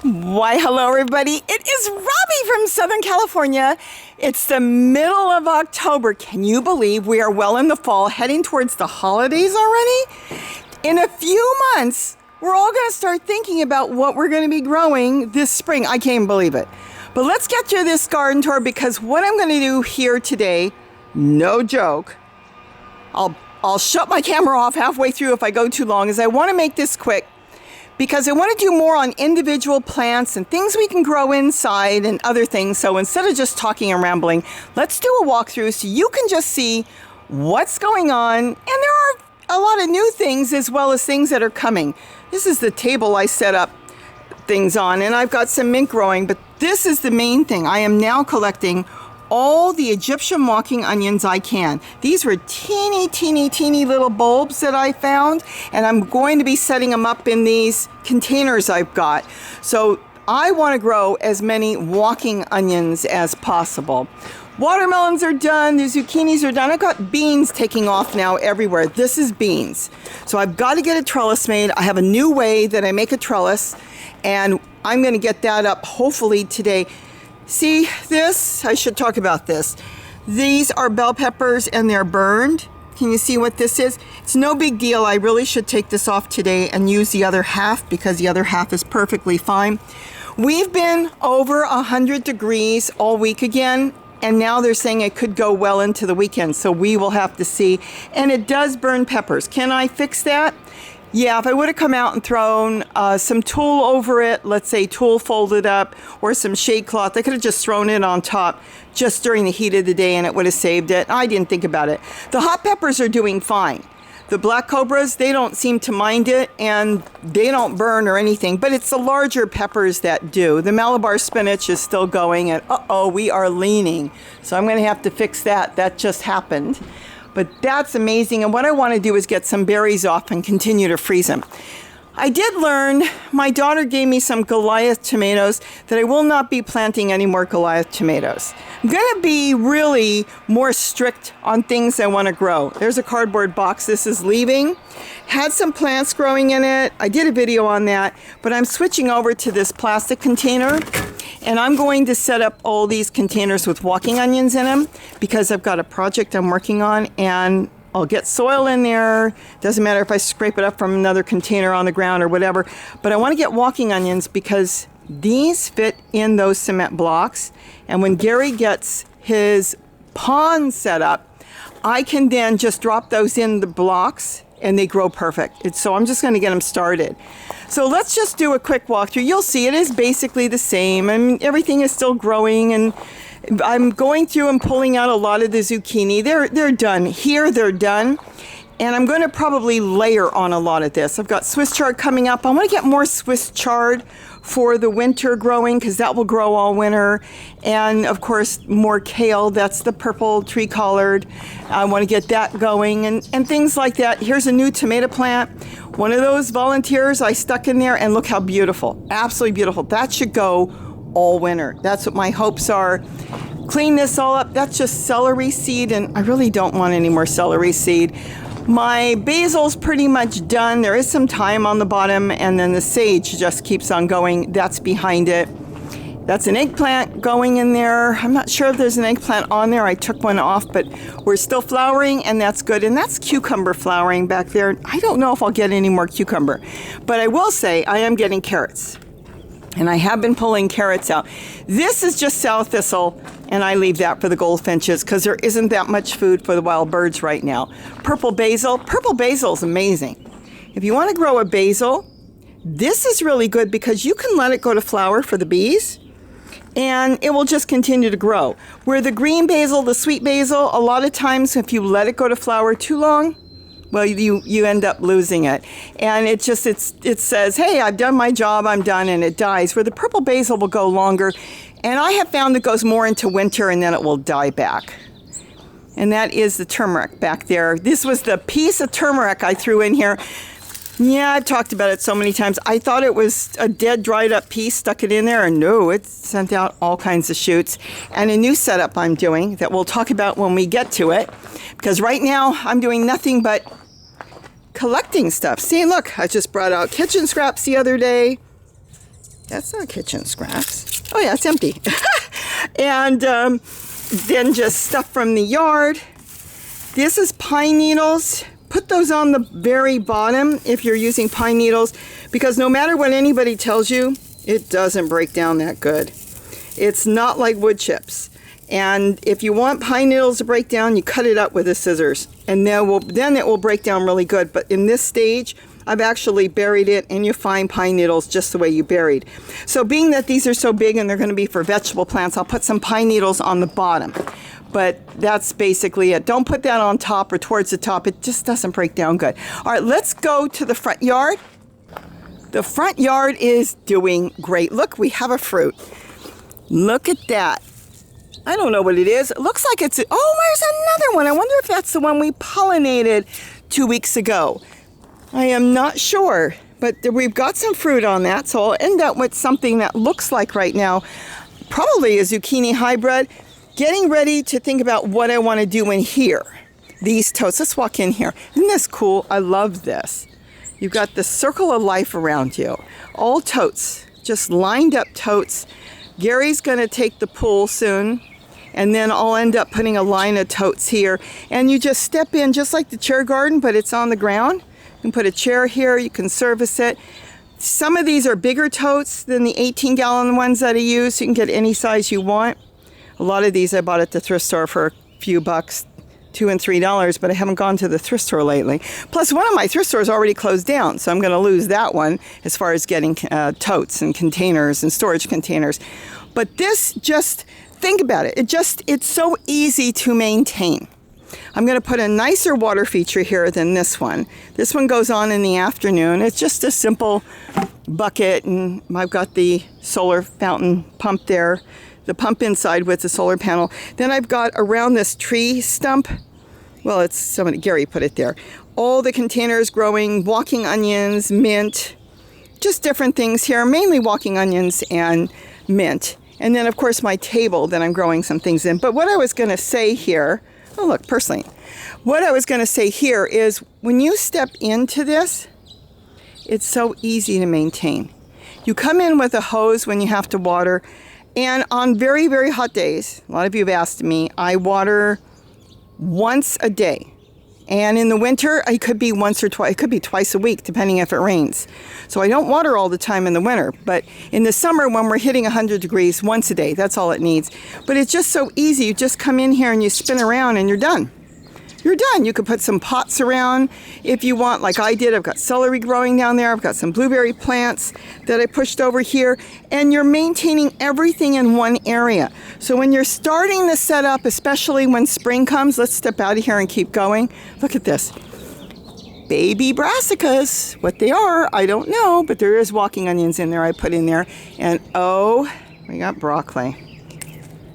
Why, hello everybody. It is Robbie from Southern California. It's the middle of October. Can you believe we are well in the fall, heading towards the holidays already? In a few months, we're all going to start thinking about what we're going to be growing this spring. I can't believe it. But let's get to this garden tour, because what I'm going to do here today, no joke, I'll shut my camera off halfway through if I go too long, is I want to make this quick. Because I want to do more on individual plants and things we can grow inside and other things. So instead of just talking and rambling, let's do a walkthrough so you can just see what's going on. And there are a lot of new things as well as things that are coming. This is the table I set up things on, and I've got some mint growing, but this is the main thing. I am now collecting all the Egyptian walking onions I can. These were teeny little bulbs that I found, and I'm going to be setting them up in these containers I've got. So I want to grow as many walking onions as possible. Watermelons are done, the zucchinis are done. I've got beans taking off now everywhere. This is beans. So I've got to get a trellis made. I have a new way that I make a trellis, and I'm going to get that up hopefully today. See this? I should talk about this. These are bell peppers and they're burned. Can you see what this is? It's no big deal. I really should take this off today and use the other half, because the other half is perfectly fine. We've been over 100 degrees all week again, and now they're saying it could go well into the weekend, so we will have to see. And it does burn peppers. Can I fix that? Yeah, if I would have come out and thrown some tulle over it, let's say tulle folded up, or some shade cloth, I could have just thrown it on top just during the heat of the day and it would have saved it. I didn't think about it. The hot peppers are doing fine. The black cobras, they don't seem to mind it, and they don't burn or anything, but it's the larger peppers that do. The Malabar spinach is still going, and we are leaning. So I'm going to have to fix that. That just happened. But that's amazing, and what I want to do is get some berries off and continue to freeze them. I did learn, my daughter gave me some Goliath tomatoes, that I will not be planting any more Goliath tomatoes. I'm going to be really more strict on things I want to grow. There's a cardboard box. This is leaving. Had some plants growing in it. I did a video on that, but I'm switching over to this plastic container, and I'm going to set up all these containers with walking onions in them, because I've got a project I'm working on, and I'll get soil in there. Doesn't matter if I scrape it up from another container on the ground or whatever, but I want to get walking onions because these fit in those cement blocks, and when Gary gets his pond set up, I can then just drop those in the blocks and they grow perfect. So I'm just going to get them started. So let's just do a quick walkthrough. You'll see it is basically the same. I mean, everything is still growing, and I'm going through and pulling out a lot of the zucchini. They're done. Here they're done. And I'm going to probably layer on a lot of this. I've got Swiss chard coming up. I want to get more Swiss chard for the winter growing, because that will grow all winter. And of course, more kale. That's the purple tree collard. I want to get that going and things like that. Here's a new tomato plant. One of those volunteers I stuck in there, and look how beautiful. Absolutely beautiful. That should go all winter. That's what my hopes are. Clean this all up. That's just celery seed, and I really don't want any more celery seed. My basil's pretty much done. There is some thyme on the bottom, and then the sage just keeps on going. That's behind it. That's an eggplant going in there. I'm not sure if there's an eggplant on there. I took one off, but we're still flowering, and that's good. And that's cucumber flowering back there. I don't know if I'll get any more cucumber, but I will say I am getting carrots. And I have been pulling carrots out. This is just sow thistle, and I leave that for the goldfinches because there isn't that much food for the wild birds right now. Purple basil is amazing. If you want to grow a basil, this is really good because you can let it go to flower for the bees, and it will just continue to grow. Where the green basil, the sweet basil, a lot of times if you let it go to flower too long, well, you end up losing it. And it says, hey, I've done my job, I'm done, and it dies. Where the purple basil will go longer. And I have found it goes more into winter, and then it will die back. And that is the turmeric back there. This was the piece of turmeric I threw in here. Yeah, I've talked about it so many times. I thought it was a dead, dried up piece, stuck it in there, and no, it sent out all kinds of shoots. And a new setup I'm doing that we'll talk about when we get to it. Because right now, I'm doing nothing but collecting stuff. See, look, I just brought out kitchen scraps the other day. That's not kitchen scraps. Oh yeah, it's empty. And then just stuff from the yard. This is pine needles. Put those on the very bottom if you're using pine needles, because no matter what anybody tells you, it doesn't break down that good. It's not like wood chips. And if you want pine needles to break down, you cut it up with the scissors, and then it will break down really good. But in this stage, I've actually buried it, and you find pine needles just the way you buried. So being that these are so big and they're going to be for vegetable plants, I'll put some pine needles on the bottom. But that's basically it. Don't put that on top or towards the top. It just doesn't break down good. All right, let's go to the front yard. The front yard is doing great. Look, we have a fruit. Look at that. I don't know what it is. It looks like it's, oh, there's another one. I wonder if that's the one we pollinated 2 weeks ago. I am not sure, but we've got some fruit on that, so I'll end up with something that looks like right now, probably a zucchini hybrid. Getting ready to think about what I want to do in here. These totes, let's walk in here. Isn't this cool? I love this. You've got the circle of life around you. All totes, just lined up totes. Gary's going to take the pool soon, and then I'll end up putting a line of totes here. And you just step in just like the chair garden, but it's on the ground. You can put a chair here, you can service it. Some of these are bigger totes than the 18-gallon ones that I use. You can get any size you want. A lot of these I bought at the thrift store for a few bucks, $2 and $3, but I haven't gone to the thrift store lately. Plus, one of my thrift stores already closed down, so I'm going to lose that one as far as getting totes and containers and storage containers. But this, just think about it. It's so easy to maintain. I'm going to put a nicer water feature here than this one. This one goes on in the afternoon. It's just a simple bucket, and I've got the solar fountain pump there. The pump inside with the solar panel. Then I've got around this tree stump, well, it's somebody, Gary put it there, all the containers growing walking onions, mint, just different things here, mainly walking onions and mint. And then of course my table that I'm growing some things in. But what I was going to say here, oh look, purslane. What I was going to say here is when you step into this, it's so easy to maintain. You come in with a hose when you have to water. And on very, very hot days, a lot of you have asked me, I water once a day. And in the winter, it could be once or twice, it could be twice a week, depending if it rains. So I don't water all the time in the winter, but in the summer when we're hitting 100 degrees, once a day, that's all it needs. But it's just so easy. You just come in here and you spin around and you're done. You're done. You could put some pots around if you want, like I did. I've got celery growing down there. I've got some blueberry plants that I pushed over here. And you're maintaining everything in one area. So when you're starting to set up, especially when spring comes, let's step out of here and keep going. Look at this. Baby brassicas. What they are, I don't know, but there is walking onions in there I put in there. And oh, we got broccoli.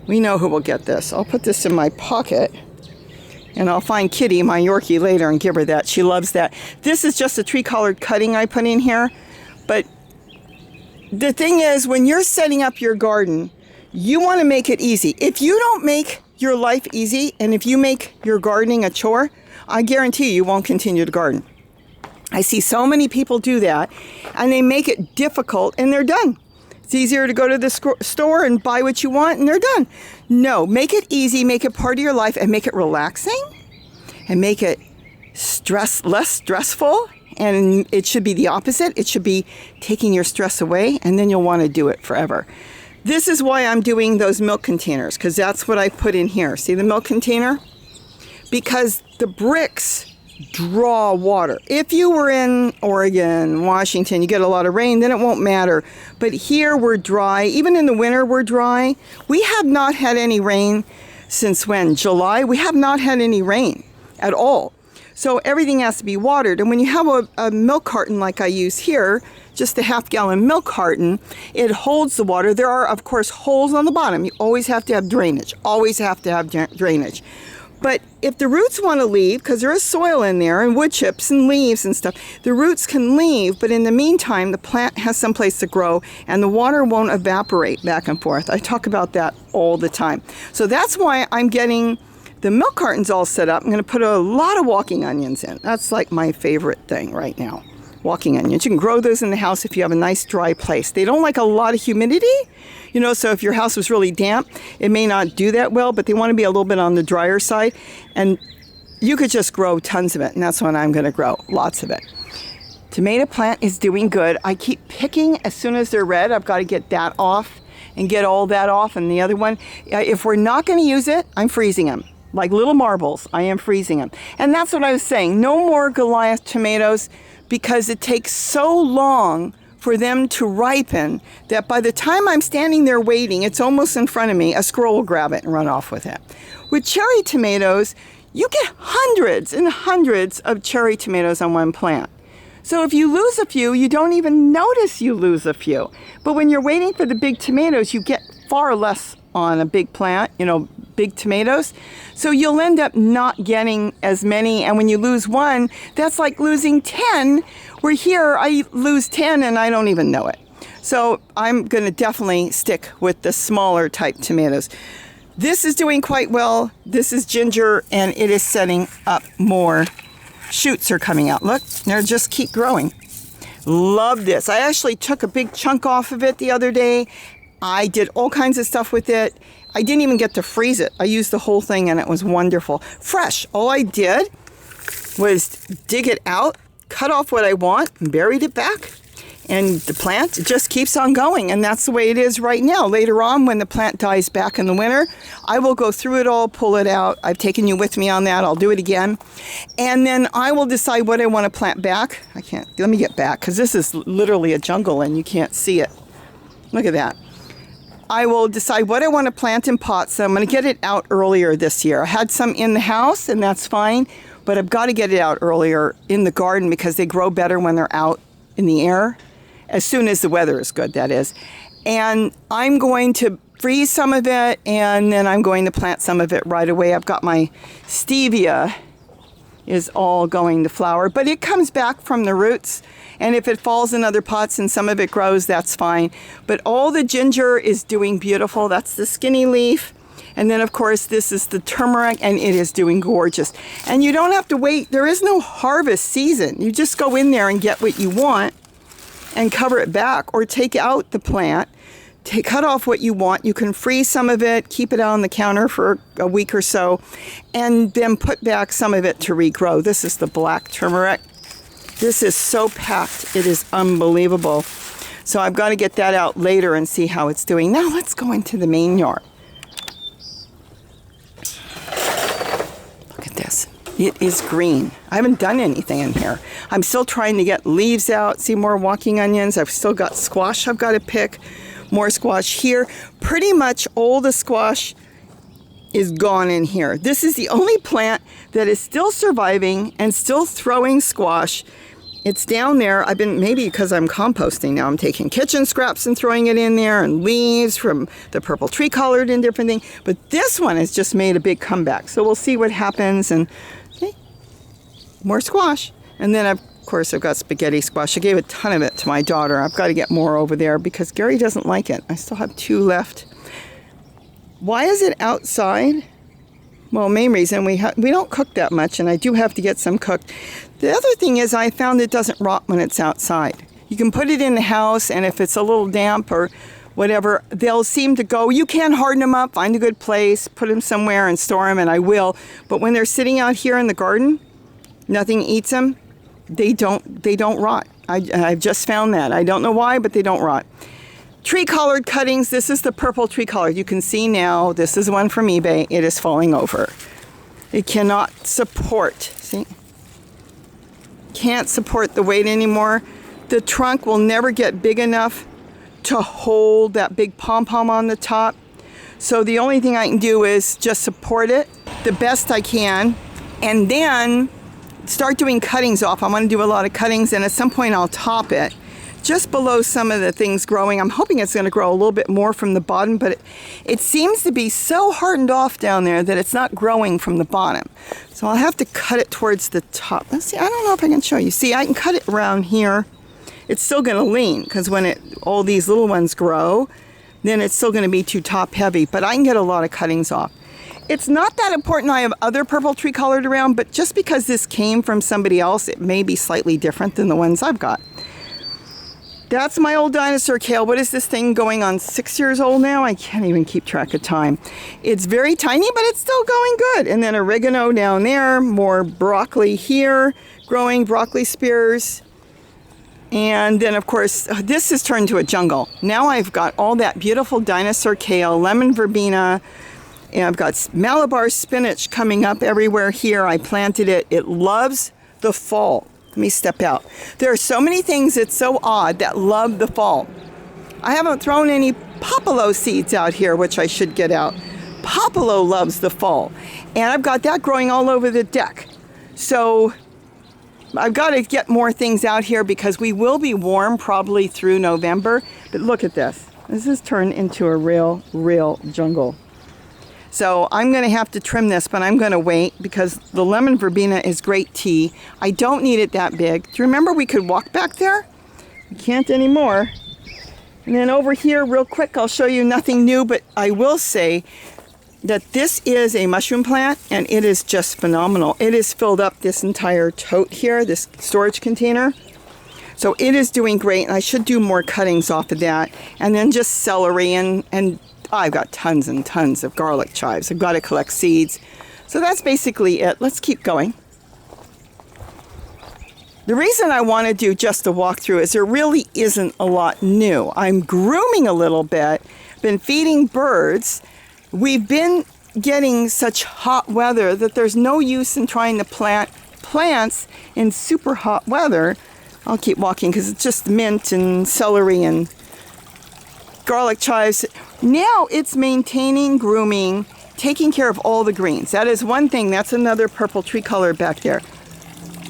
We know who will get this. I'll put this in my pocket. And I'll find Kitty, my Yorkie, later and give her that. She loves that. This is just a tree-colored cutting I put in here. But the thing is, when you're setting up your garden, you want to make it easy. If you don't make your life easy, and if you make your gardening a chore, I guarantee you won't continue to garden. I see so many people do that, and they make it difficult, and they're done. It's easier to go to the store and buy what you want, and they're done. No, make it easy, make it part of your life, and make it relaxing, and make it less stressful. And it should be the opposite. It should be taking your stress away, and then you'll want to do it forever. This is why I'm doing those milk containers, because that's what I put in here. See the milk container? Because the bricks draw water. If you were in Oregon, Washington, you get a lot of rain, then it won't matter. But here we're dry. Even in the winter, we're dry. We have not had any rain since when? July? We have not had any rain at all. So everything has to be watered. And when you have a milk carton like I use here, just a half-gallon milk carton, it holds the water. There are, of course, holes on the bottom. You always have to have drainage. Always have to have drainage. But if the roots want to leave, because there is soil in there and wood chips and leaves and stuff, the roots can leave, but in the meantime, the plant has some place to grow and the water won't evaporate back and forth. I talk about that all the time. So that's why I'm getting the milk cartons all set up. I'm going to put a lot of walking onions in. That's like my favorite thing right now. walking onions. You can grow those in the house if you have a nice dry place. They don't like a lot of humidity, so if your house was really damp, it may not do that well, but they want to be a little bit on the drier side. And you could just grow tons of it, and that's what I'm going to grow, lots of it. Tomato plant is doing good. I keep picking as soon as they're red. I've got to get that off and get all that off. And the other one, if we're not going to use it, I'm freezing them. Like little marbles, I am freezing them. And that's what I was saying. No more Goliath tomatoes, because it takes so long for them to ripen that by the time I'm standing there waiting, it's almost in front of me, a squirrel will grab it and run off with it. With cherry tomatoes, you get hundreds and hundreds of cherry tomatoes on one plant. So if you lose a few, you don't even notice you lose a few. But when you're waiting for the big tomatoes, you get far less on a big plant, big tomatoes. So you'll end up not getting as many. And when you lose one, that's like losing 10. Where here, I lose 10 and I don't even know it. So I'm going to definitely stick with the smaller type tomatoes. This is doing quite well. This is ginger, and it is setting up more. Shoots are coming out. Look, they'll just keep growing. Love this. I actually took a big chunk off of it the other day. I did all kinds of stuff with it. I didn't even get to freeze it. I used the whole thing, and it was wonderful. Fresh. All I did was dig it out, cut off what I want, and buried it back. And the plant just keeps on going, and that's the way it is right now. Later on, when the plant dies back in the winter, I will go through it all, pull it out. I've taken you with me on that. I'll do it again. And then I will decide what I want to plant back. Let me get back, because this is literally a jungle, and you can't see it. Look at that. I will decide what I want to plant in pots. So I'm going to get it out earlier this year. I had some in the house, and that's fine, but I've got to get it out earlier in the garden because they grow better when they're out in the air. As soon as the weather is good, that is. And I'm going to freeze some of it, and then I'm going to plant some of it right away. I've got my Stevia is all going to flower, but it comes back from the roots. And if it falls in other pots and some of it grows, that's fine. But all the ginger is doing beautiful. That's the skinny leaf. And then, of course, this is the turmeric, and it is doing gorgeous. And you don't have to wait. There is no harvest season. You just go in there and get what you want and cover it back, or take out the plant, cut off what you want. You can freeze some of it, keep it out on the counter for a week or so, and then put back some of it to regrow. This is the black turmeric. This is so packed. It is unbelievable. So I've got to get that out later and see how it's doing. Now let's go into the main yard. Look at this. It is green. I haven't done anything in here. I'm still trying to get leaves out, see more walking onions. I've still got squash I've got to pick. More squash here. Pretty much all the squash is gone in here. This is the only plant that is still surviving and still throwing squash. It's down there. Maybe because I'm composting now, I'm taking kitchen scraps and throwing it in there, and leaves from the purple tree colored and different things. But this one has just made a big comeback. So we'll see what happens. And more squash. And then, of course, I've got spaghetti squash. I gave a ton of it to my daughter. I've got to get more over there because Gary doesn't like it. I still have 2 left. Why is it outside? Well, main reason, we don't cook that much, and I do have to get some cooked. The other thing is I found it doesn't rot when it's outside. You can put it in the house, and if it's a little damp or whatever, they'll seem to go. You can harden them up, find a good place, put them somewhere and store them, and I will. But when they're sitting out here in the garden, nothing eats them, they don't rot. I've just found that. I don't know why, but they don't rot. Tree colored cuttings. This is the purple tree colored. You can see now, this is one from eBay. It is falling over. It cannot support, see? Can't support the weight anymore. The trunk will never get big enough to hold that big pom-pom on the top. So the only thing I can do is just support it the best I can, and then start doing cuttings off. I want to do a lot of cuttings, and at some point I'll top it just below some of the things growing. I'm hoping it's going to grow a little bit more from the bottom, but it seems to be so hardened off down there that it's not growing from the bottom. So I'll have to cut it towards the top. Let's see, I don't know if I can show you. See, I can cut it around here. It's still going to lean because when all these little ones grow, then it's still going to be too top heavy, but I can get a lot of cuttings off. It's not that important. I have other purple tricolored around, but just because this came from somebody else, it may be slightly different than the ones I've got. That's my old dinosaur kale. What is this thing going on 6 years old now? I can't even keep track of time. It's very tiny, but it's still going good. And then oregano down there, more broccoli here, growing broccoli spears. And then, of course, this has turned to a jungle. Now I've got all that beautiful dinosaur kale, lemon verbena, and I've got Malabar spinach coming up everywhere here. I planted it. It loves the fall. Let me step out. There are so many things that's so odd that love the fall. I haven't thrown any popolo seeds out here, which I should get out. Popolo loves the fall. And I've got that growing all over the deck. So I've got to get more things out here because we will be warm probably through November. But look at this. This has turned into a real jungle. So I'm going to have to trim this, but I'm going to wait because the lemon verbena is great tea. I don't need it that big. Do you remember we could walk back there? We can't anymore. And then over here, real quick, I'll show you nothing new, but I will say that this is a mushroom plant, and it is just phenomenal. It has filled up this entire tote here, this storage container. So it is doing great, and I should do more cuttings off of that. And then just celery and I've got tons and tons of garlic chives. I've got to collect seeds. So that's basically it. Let's keep going. The reason I want to do just a walkthrough is there really isn't a lot new. I'm grooming a little bit, been feeding birds. We've been getting such hot weather that there's no use in trying to plant plants in super hot weather. I'll keep walking because it's just mint and celery and garlic chives. Now it's maintaining, grooming, taking care of all the greens. That is one thing. That's another purple tricolor back there.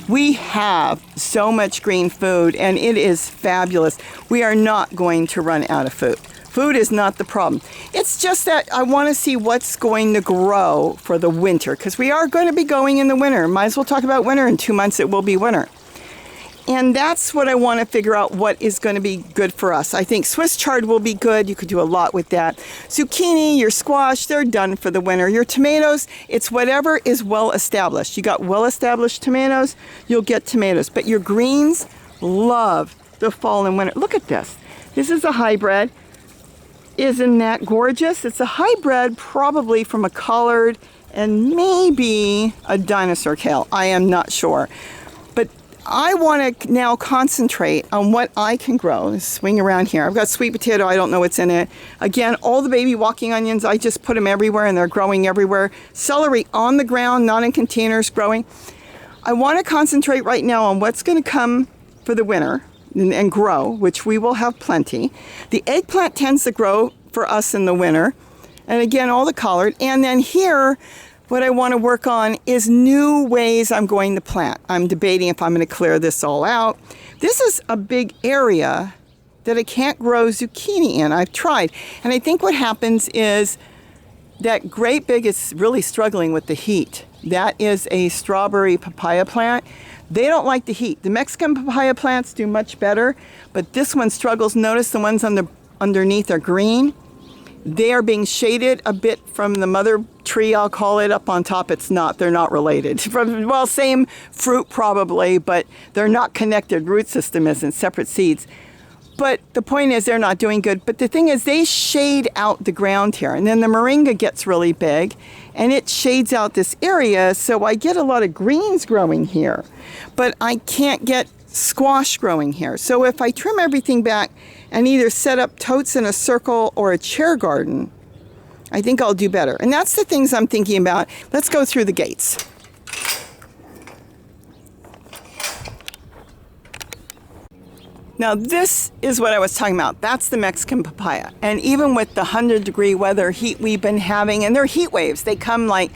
We have so much green food and it is fabulous. We are not going to run out of food. Food is not the problem. It's just that I want to see what's going to grow for the winter because we are going to be going in the winter. Might as well talk about winter. In 2 months it will be winter. And that's what I want to figure out what is going to be good for us. I think Swiss chard will be good. You could do a lot with that. Zucchini, your squash, they're done for the winter. Your tomatoes, it's whatever is well established. You got well established tomatoes, you'll get tomatoes. But your greens love the fall and winter. Look at this. This is a hybrid. Isn't that gorgeous? It's a hybrid probably from a collard and maybe a dinosaur kale. I am not sure. But I want to now concentrate on what I can grow. Let's swing around here. I've got sweet potato. I don't know what's in it. Again, all the baby walking onions, I just put them everywhere and they're growing everywhere. Celery on the ground, not in containers, growing. I want to concentrate right now on what's going to come for the winter and grow, which we will have plenty. The eggplant tends to grow for us in the winter. And again, all the collard. And then here, what I want to work on is new ways I'm going to plant. I'm debating if I'm going to clear this all out. This is a big area that I can't grow zucchini in. I've tried. And I think what happens is that great big is really struggling with the heat. That is a strawberry papaya plant. They don't like the heat. The Mexican papaya plants do much better, but this one struggles. Notice the ones underneath are green. They are being shaded a bit from the mother tree, I'll call it. Up on top, it's not. They're not related. Well, same fruit probably, but they're not connected. Root system isn't, separate seeds. But the point is they're not doing good. But the thing is they shade out the ground here. And then the moringa gets really big and it shades out this area. So I get a lot of greens growing here, but I can't get squash growing here. So if I trim everything back and either set up totes in a circle or a chair garden, I think I'll do better. And that's the things I'm thinking about. Let's go through the gates. Now this is what I was talking about. That's the Mexican papaya. And even with the 100-degree weather heat we've been having, and they're heat waves, they come like,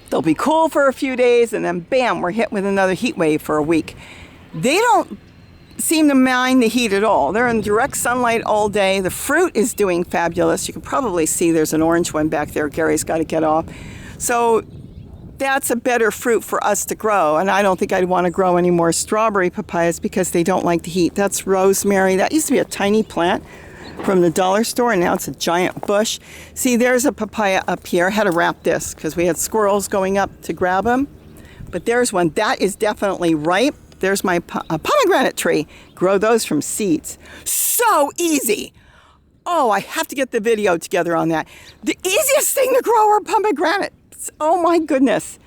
they'll be cool for a few days and then bam, we're hit with another heat wave for a week. They don't seem to mind the heat at all. They're in direct sunlight all day. The fruit is doing fabulous. You can probably see there's an orange one back there. Gary's got to get off. So that's a better fruit for us to grow. And I don't think I'd want to grow any more strawberry papayas because they don't like the heat. That's rosemary. That used to be a tiny plant. from the dollar store, and now it's a giant bush. See, there's a papaya up here. I had to wrap this because we had squirrels going up to grab them. But there's one. That is definitely ripe. There's my pomegranate tree. Grow those from seeds. So easy. Oh, I have to get the video together on that. The easiest thing to grow are pomegranates. Oh my goodness.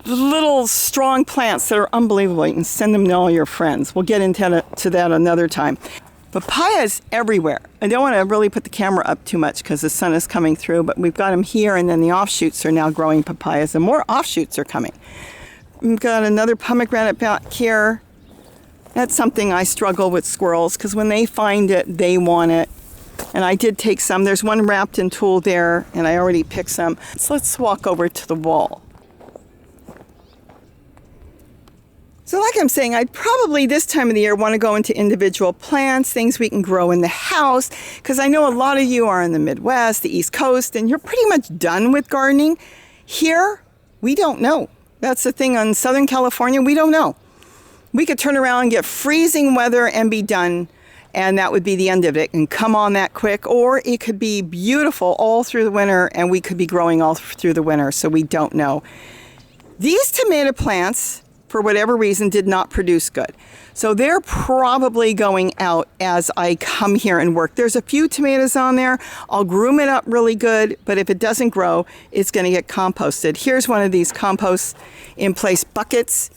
Little strong plants that are unbelievable. You can send them to all your friends. We'll get into that another time. Papayas everywhere. I don't want to really put the camera up too much because the sun is coming through, but we've got them here, and then the offshoots are now growing papayas, and more offshoots are coming. We've got another pomegranate back here. That's something I struggle with squirrels because when they find it, they want it. And I did take some. There's one wrapped in tulle there, and I already picked some. So let's walk over to the wall. So like I'm saying, I'd probably this time of the year want to go into individual plants, things we can grow in the house, because I know a lot of you are in the Midwest, the East Coast, and you're pretty much done with gardening. Here, we don't know. That's the thing on Southern California, we don't know. We could turn around and get freezing weather and be done, and that would be the end of it and come on that quick. Or it could be beautiful all through the winter, and we could be growing all through the winter, so we don't know. These tomato plants, for whatever reason, did not produce good. So they're probably going out as I come here and work. There's a few tomatoes on there. I'll groom it up really good, but if it doesn't grow, it's going to get composted. Here's one of these compost in place buckets.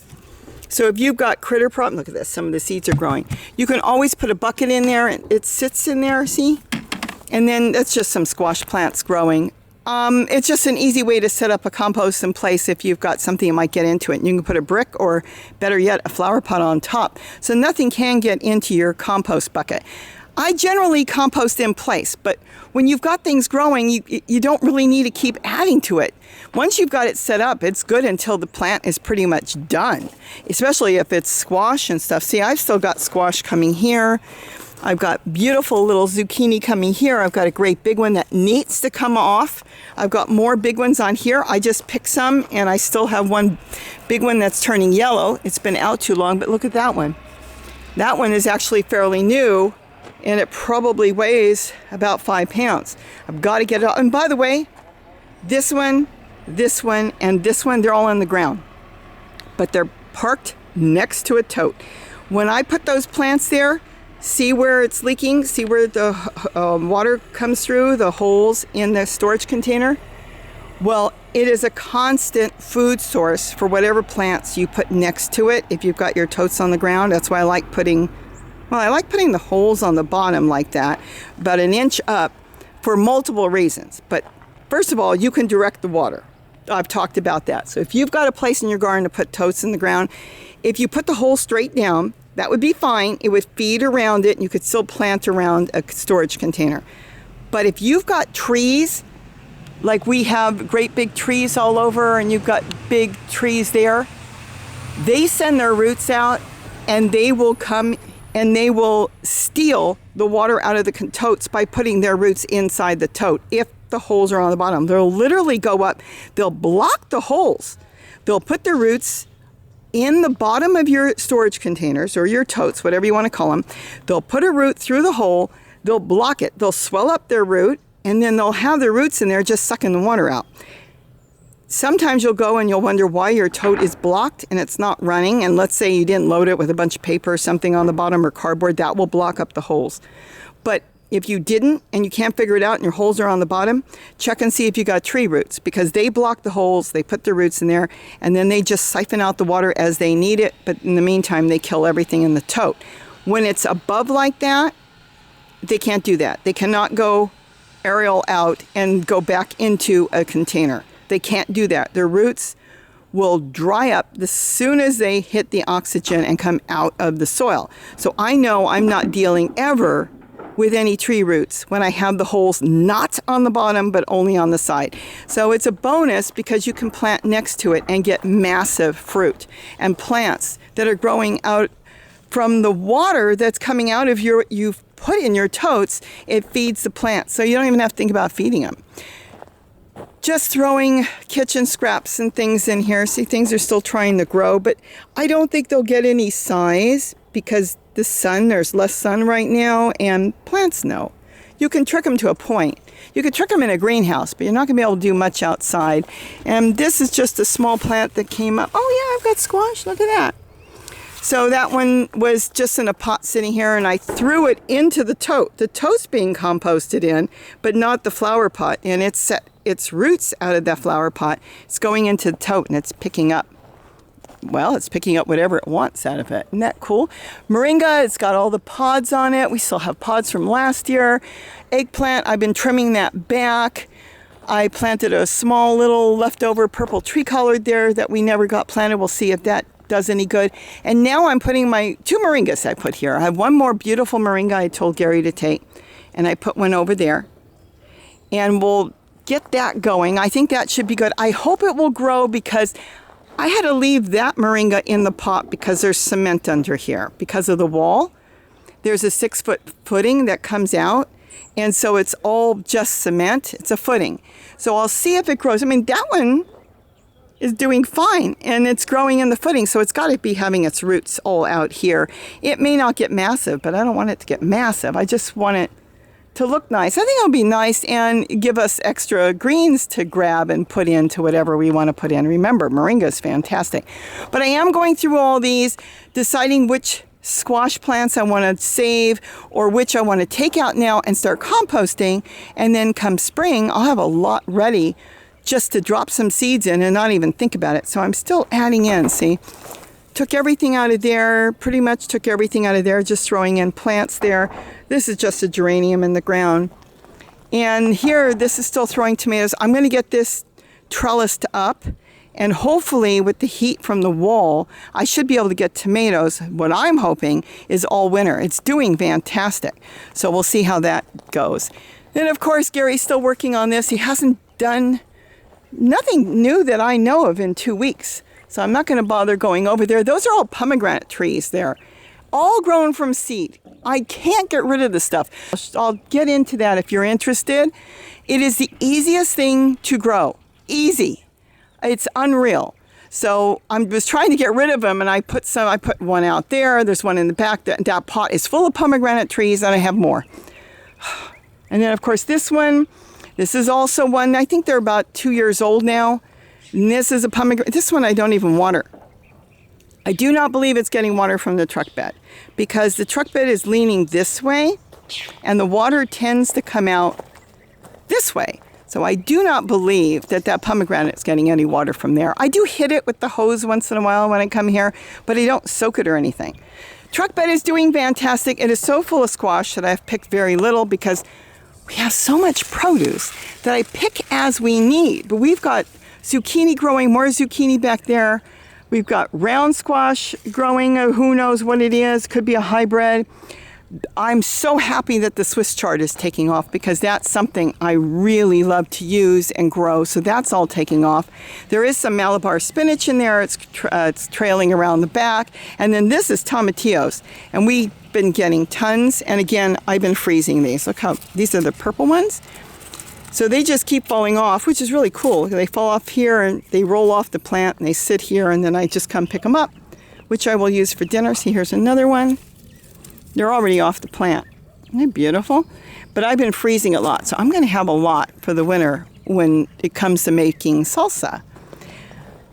So if you've got critter problem, look at this, some of the seeds are growing. You can always put a bucket in there and it sits in there, see? And then that's just some squash plants growing. It's just an easy way to set up a compost in place if you've got something you might get into it. You can put a brick or, better yet, a flower pot on top. So nothing can get into your compost bucket. I generally compost in place, but when you've got things growing, you don't really need to keep adding to it. Once you've got it set up, it's good until the plant is pretty much done, especially if it's squash and stuff. See, I've still got squash coming here. I've got beautiful little zucchini coming here. I've got a great big one that needs to come off. I've got more big ones on here. I just picked some, and I still have one big one that's turning yellow. It's been out too long, but look at that one. That one is actually fairly new, and it probably weighs about 5 pounds. I've got to get it out. And by the way, this one, and this one, they're all on the ground. But they're parked next to a tote. When I put those plants there, see where it's leaking? See where the water comes through the holes in the storage container? Well, it is a constant food source for whatever plants you put next to it. If you've got your totes on the ground, that's why I like putting the holes on the bottom like that, about an inch up, for multiple reasons. But first of all, you can direct the water. I've talked about that. So if you've got a place in your garden to put totes in the ground, if you put the hole straight down, that would be fine. It would feed around it, and you could still plant around a storage container. But if you've got trees, like we have great big trees all over, and you've got big trees there, they send their roots out, and they will come and they will steal the water out of the totes by putting their roots inside the tote. If the holes are on the bottom, they'll literally go up, they'll block the holes. They'll put their roots in the bottom of your storage containers or your totes, whatever you want to call them. They'll put a root through the hole, they'll block it, they'll swell up their root, and then they'll have their roots in there just sucking the water out. Sometimes you'll go and you'll wonder why your tote is blocked and it's not running, and let's say you didn't load it with a bunch of paper or something on the bottom or cardboard, that will block up the holes. But if you didn't and you can't figure it out and your holes are on the bottom, check and see if you got tree roots, because they block the holes, they put their roots in there, and then they just siphon out the water as they need it, but in the meantime they kill everything in the tote. When it's above like that, they can't do that. They cannot go aerial out and go back into a container. They can't do that. Their roots will dry up as soon as they hit the oxygen and come out of the soil. So I know I'm not dealing ever with any tree roots when I have the holes not on the bottom but only on the side. So it's a bonus because you can plant next to it and get massive fruit and plants that are growing out from the water that's coming out of you've put in your totes. It feeds the plants, so you don't even have to think about feeding them. Just throwing kitchen scraps and things in here. See, things are still trying to grow, but I don't think they'll get any size because the sun, there's less sun right now, and plants know. you can trick them to a point. You could trick them in a greenhouse, but you're not going to be able to do much outside. And this is just a small plant that came up. Oh yeah, I've got squash. Look at that. So that one was just in a pot sitting here, and I threw it into the tote. The tote's being composted in, but not the flower pot. And it's set its roots out of that flower pot. It's going into the tote, and it's picking up. Well, it's picking up whatever it wants out of it. Isn't that cool? Moringa, it's got all the pods on it. We still have pods from last year. Eggplant, I've been trimming that back. I planted a small little leftover purple tree collard there that we never got planted. We'll see if that does any good. And now I'm putting my 2 moringas I put here. I have one more beautiful moringa I told Gary to take, and I put one over there. And we'll get that going. I think that should be good. I hope it will grow because I had to leave that moringa in the pot because there's cement under here. Because of the wall, there's a 6-foot footing that comes out. And so it's all just cement. It's a footing. So I'll see if it grows. I mean, that one is doing fine and it's growing in the footing. So it's got to be having its roots all out here. It may not get massive, but I don't want it to get massive. I just want it to look nice. I think it'll be nice and give us extra greens to grab and put into whatever we want to put in. Remember, moringa is fantastic. But I am going through all these, deciding which squash plants I want to save or which I want to take out now and start composting. And then come spring, I'll have a lot ready just to drop some seeds in and not even think about it. So I'm still adding in, see? Took everything out of there, pretty much took everything out of there, just throwing in plants there. This is just a geranium in the ground. And here, this is still throwing tomatoes. I'm going to get this trellised up, and hopefully with the heat from the wall, I should be able to get tomatoes. What I'm hoping is all winter. It's doing fantastic. So we'll see how that goes. Then, of course, Gary's still working on this. He hasn't done nothing new that I know of in 2 weeks. So I'm not going to bother going over there. Those are all pomegranate trees there, all grown from seed. I can't get rid of the stuff. I'll get into that if you're interested. It is the easiest thing to grow. Easy. It's unreal. So I was trying to get rid of them, and I put one out there. There's one in the back. That pot is full of pomegranate trees, and I have more. And then, of course, this one. This is also one. I think they're about 2 years old now. And this is a pomegranate. This one I don't even water. I do not believe it's getting water from the truck bed because the truck bed is leaning this way and the water tends to come out this way. So I do not believe that pomegranate is getting any water from there. I do hit it with the hose once in a while when I come here, but I don't soak it or anything. Truck bed is doing fantastic. It is so full of squash that I've picked very little because we have so much produce that I pick as we need. But we've got zucchini growing, more zucchini back there. We've got round squash growing. Who knows what it is? Could be a hybrid. I'm so happy that the Swiss chard is taking off because that's something I really love to use and grow. So that's all taking off. There is some Malabar spinach in there. It's trailing around the back. And then this is tomatillos. And we've been getting tons. And again, I've been freezing these. Look how these are the purple ones. So they just keep falling off, which is really cool. They fall off here and they roll off the plant and they sit here and then I just come pick them up, which I will use for dinner. See, here's another one. They're already off the plant. Isn't that beautiful? But I've been freezing a lot, so I'm going to have a lot for the winter when it comes to making salsa.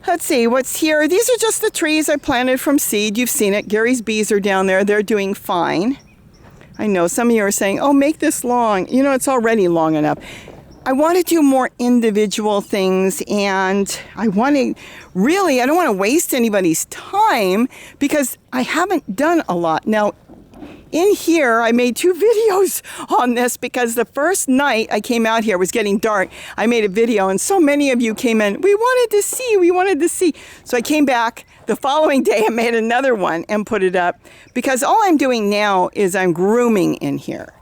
Let's see, what's here? These are just the trees I planted from seed. You've seen it. Gary's bees are down there. They're doing fine. I know some of you are saying, oh, make this long. You know, it's already long enough. I want to do more individual things, and I don't want to waste anybody's time because I haven't done a lot. Now, in here, I made 2 videos on this because the first night I came out here, it was getting dark. I made a video and so many of you came in, we wanted to see. So I came back the following day and made another one and put it up because all I'm doing now is I'm grooming in here.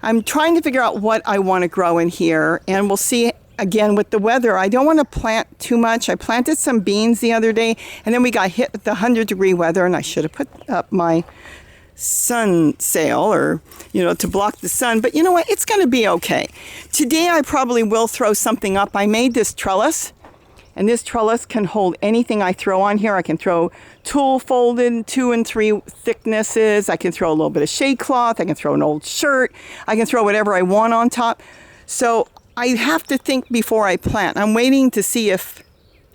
I'm trying to figure out what I want to grow in here, and we'll see again with the weather. I don't want to plant too much. I planted some beans the other day and then we got hit with the 100-degree weather and I should have put up my sun sail or, to block the sun. But you know what? It's going to be okay. Today I probably will throw something up. I made this trellis And this trellis can hold anything I throw on here. I can throw tulle folded 2 and 3 thicknesses. I can throw a little bit of shade cloth. I can throw an old shirt. I can throw whatever I want on top. So I have to think before I plant. I'm waiting to see if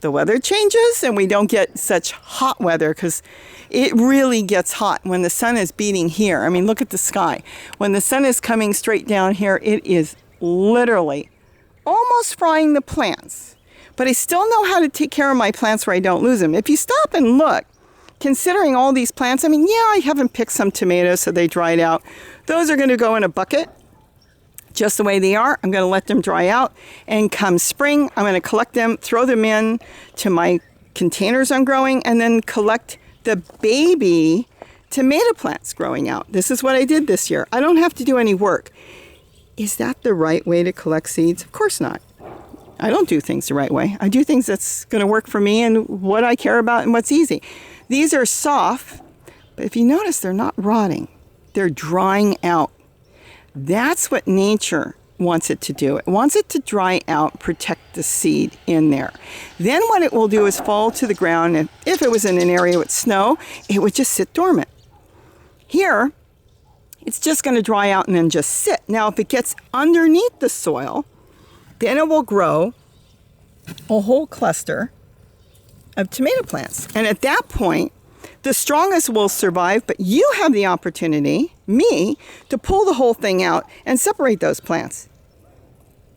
the weather changes and we don't get such hot weather, because it really gets hot when the sun is beating here. I mean, look at the sky. When the sun is coming straight down here, it is literally almost frying the plants. But I still know how to take care of my plants where I don't lose them. If you stop and look, considering all these plants, I mean, yeah, I haven't picked some tomatoes, so they dried out. Those are going to go in a bucket just the way they are. I'm going to let them dry out, and come spring, I'm going to collect them, throw them in to my containers I'm growing, and then collect the baby tomato plants growing out. This is what I did this year. I don't have to do any work. Is that the right way to collect seeds? Of course not. I don't do things the right way. I do things that's going to work for me and what I care about and what's easy. These are soft, but if you notice, they're not rotting. They're drying out. That's what nature wants it to do. It wants it to dry out, protect the seed in there. Then what it will do is fall to the ground, and if it was in an area with snow, it would just sit dormant. Here, it's just going to dry out and then just sit. Now, if it gets underneath the soil, then it will grow a whole cluster of tomato plants. And at that point, the strongest will survive, but you have the opportunity, me, to pull the whole thing out and separate those plants.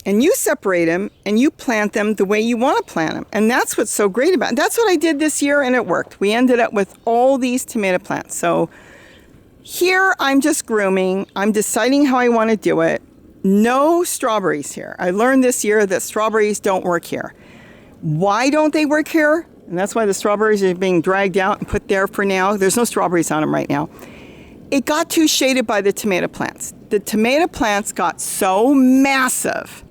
And you separate them and you plant them the way you want to plant them. And that's what's so great about it. That's what I did this year, and it worked. We ended up with all these tomato plants. So here I'm just grooming. I'm deciding how I want to do it. No strawberries here. I learned this year that strawberries don't work here. Why don't they work here? And that's why the strawberries are being dragged out and put there for now. There's no strawberries on them right now. It got too shaded by the tomato plants. The tomato plants got so massive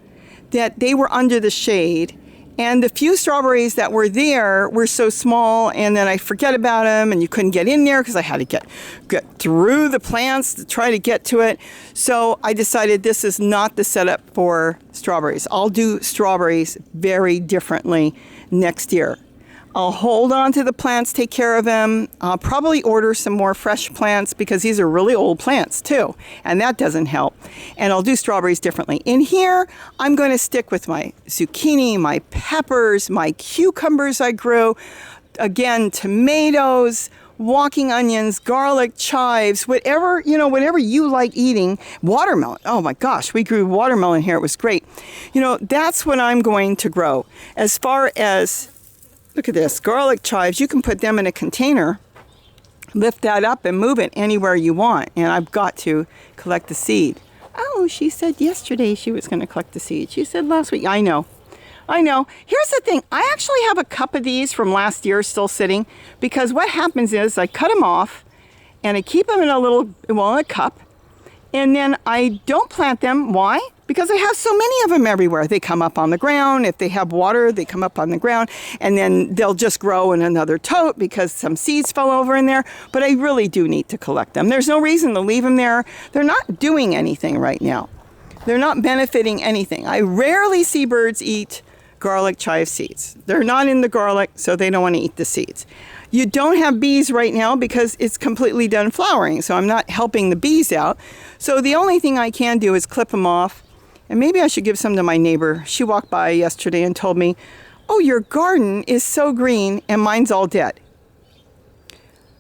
that they were under the shade. And the few strawberries that were there were so small, and then I forget about them, and you couldn't get in there because I had to get through the plants to try to get to it. So I decided this is not the setup for strawberries. I'll do strawberries very differently next year. I'll hold on to the plants, take care of them. I'll probably order some more fresh plants because these are really old plants too, and that doesn't help. And I'll do strawberries differently. In here, I'm going to stick with my zucchini, my peppers, my cucumbers I grew, again, tomatoes, walking onions, garlic, chives, whatever you like eating. Watermelon. Oh my gosh, we grew watermelon here. It was great. That's what I'm going to grow. As far as, look at this, garlic chives, you can put them in a container, lift that up and move it anywhere you want. And I've got to collect the seed. Oh, she said yesterday she was going to collect the seed. She said last week. I know. Here's the thing. I actually have a cup of these from last year still sitting, because what happens is I cut them off and I keep them in a cup, and then I don't plant them. Why? Because I have so many of them everywhere. They come up on the ground. If they have water, they come up on the ground, and then they'll just grow in another tote because some seeds fell over in there. But I really do need to collect them. There's no reason to leave them there. They're not doing anything right now. They're not benefiting anything. I rarely see birds eat garlic chive seeds. They're not in the garlic, so they don't want to eat the seeds. You don't have bees right now because it's completely done flowering, so I'm not helping the bees out. So the only thing I can do is clip them off. And maybe I should give some to my neighbor. She walked by yesterday and told me, "Oh, your garden is so green and mine's all dead."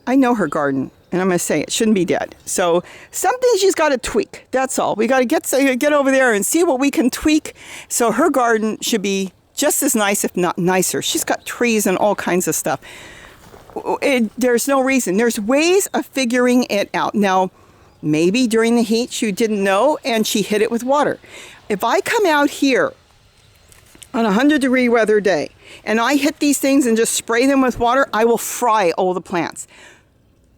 I know her garden, and I'm going to say it shouldn't be dead. So something she's got to tweak. That's all. We got to get over there and see what we can tweak. So her garden should be just as nice, if not nicer. She's got trees and all kinds of stuff. There's no reason. There's ways of figuring it out. Now, maybe during the heat she didn't know and she hit it with water. If I come out here on a 100-degree weather day and I hit these things and just spray them with water, I will fry all the plants.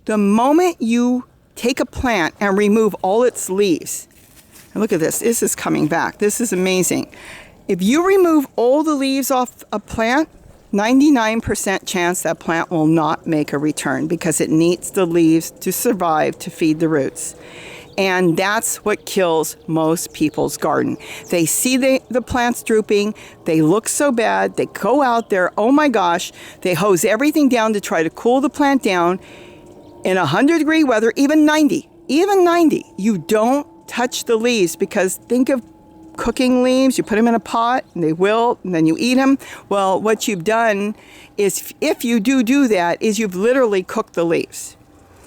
The moment you take a plant and remove all its leaves, and look at this, this is coming back. This is amazing. If you remove all the leaves off a plant, 99% chance that plant will not make a return because it needs the leaves to survive, to feed the roots. And that's what kills most people's garden. They see the plants drooping, they look so bad, they go out there, oh my gosh, they hose everything down to try to cool the plant down. In 100-degree weather, even 90, you don't touch the leaves, because think of cooking leaves. You put them in a pot and they wilt, and then you eat them. Well, what you've done is, if you do that, is you've literally cooked the leaves.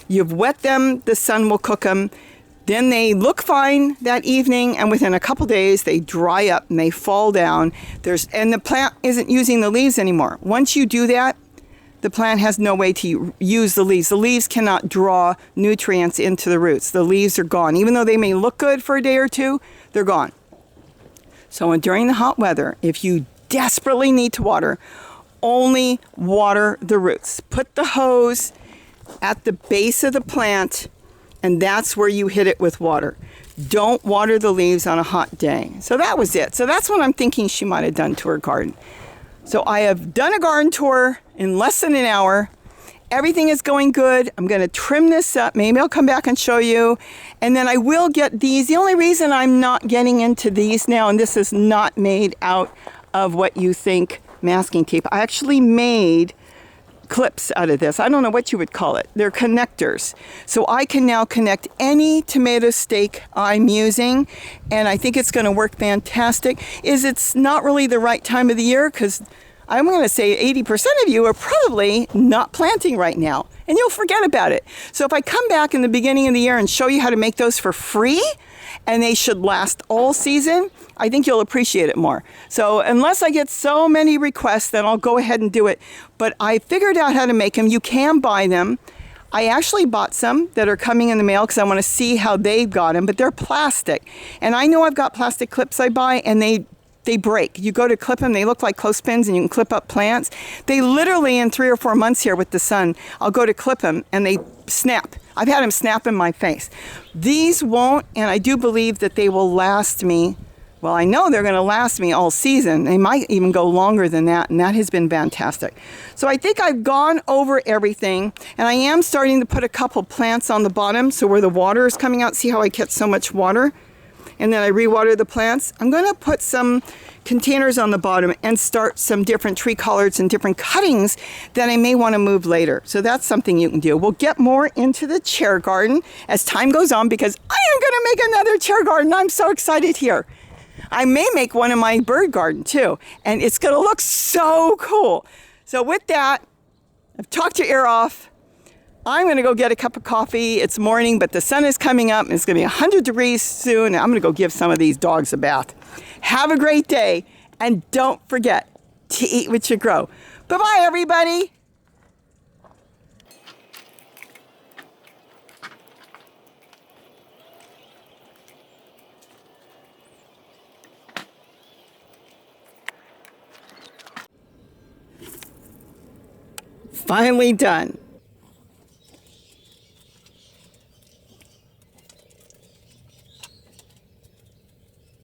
You've wet them, the sun will cook them. Then they look fine that evening, and within a couple days they dry up and they fall down. And the plant isn't using the leaves anymore. Once you do that, the plant has no way to use the leaves. The leaves cannot draw nutrients into the roots. The leaves are gone. Even though they may look good for a day or two, they're gone. So during the hot weather, if you desperately need to water, only water the roots. Put the hose at the base of the plant, and that's where you hit it with water. Don't water the leaves on a hot day. So that was it. So that's what I'm thinking she might have done to her garden. So I have done a garden tour in less than an hour. Everything is going good. I'm going to trim this up. Maybe I'll come back and show you. And then I will get these. The only reason I'm not getting into these now, and this is not made out of what you think masking tape. I actually made clips out of this. I don't know what you would call it. They're connectors. So I can now connect any tomato stake I'm using, and I think it's going to work fantastic. It's not really the right time of the year, because I'm going to say 80% of you are probably not planting right now, and you'll forget about it. So if I come back in the beginning of the year and show you how to make those for free, and they should last all season, I think you'll appreciate it more. So unless I get so many requests, then I'll go ahead and do it. But I figured out how to make them. You can buy them. I actually bought some that are coming in the mail because I want to see how they've got them, but they're plastic. And I know I've got plastic clips I buy, and they break. You go to clip them, they look like clothespins, and you can clip up plants. They literally, in 3 or 4 months here with the sun, I'll go to clip them and they snap. I've had them snap in my face. These won't, and I do believe that they will last me. Well, I know they're going to last me all season. They might even go longer than that, and that has been fantastic. So I think I've gone over everything, and I am starting to put a couple plants on the bottom, so where the water is coming out. See how I catch so much water? And then I rewater the plants. I'm going to put some containers on the bottom and start some different tree collards and different cuttings that I may want to move later. So that's something you can do. We'll get more into the chair garden as time goes on, because I am going to make another chair garden. I'm so excited here. I may make one in my bird garden too, and it's going to look so cool. So with that, I've talked your ear off. I'm going to go get a cup of coffee. It's morning, but the sun is coming up, and it's going to be 100 degrees soon, and I'm going to go give some of these dogs a bath. Have a great day, and don't forget to eat what you grow. Bye-bye, everybody. Finally done.